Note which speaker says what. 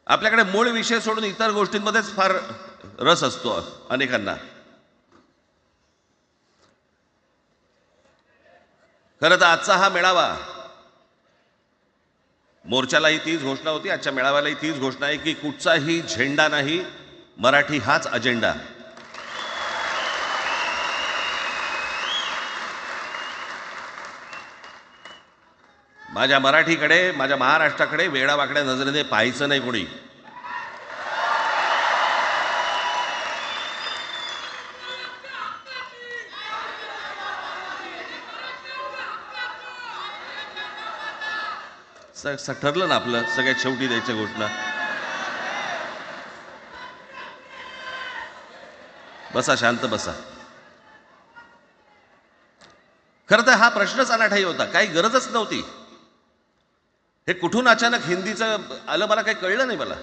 Speaker 1: आपल्याकडे मूळ विषय सोडून इतर गोष्टींमध्येच फार रस असतो अनेकांना. खरं तर आजचा हा मेळावा, मोर्चालाही तीच घोषणा होती, आजच्या मेळाव्यालाही तीच घोषणा आहे की कुठचाही झेंडा नाही, मराठी हाच अजेंडा. माझ्या मराठीकडे, माझ्या महाराष्ट्राकडे वेडावाकड्या नजरेने पाहायचं नाही कोणी. ठरलं ना आपलं, सगळ्यात शेवटी द्यायच्या घोषणा. बसा, शांत बसा. खरं तर हा प्रश्नच अनाठाई होता, काही गरजच नव्हती. हे कुठून अचानक हिंदीचं आलं मला काही कळलं नाही. मला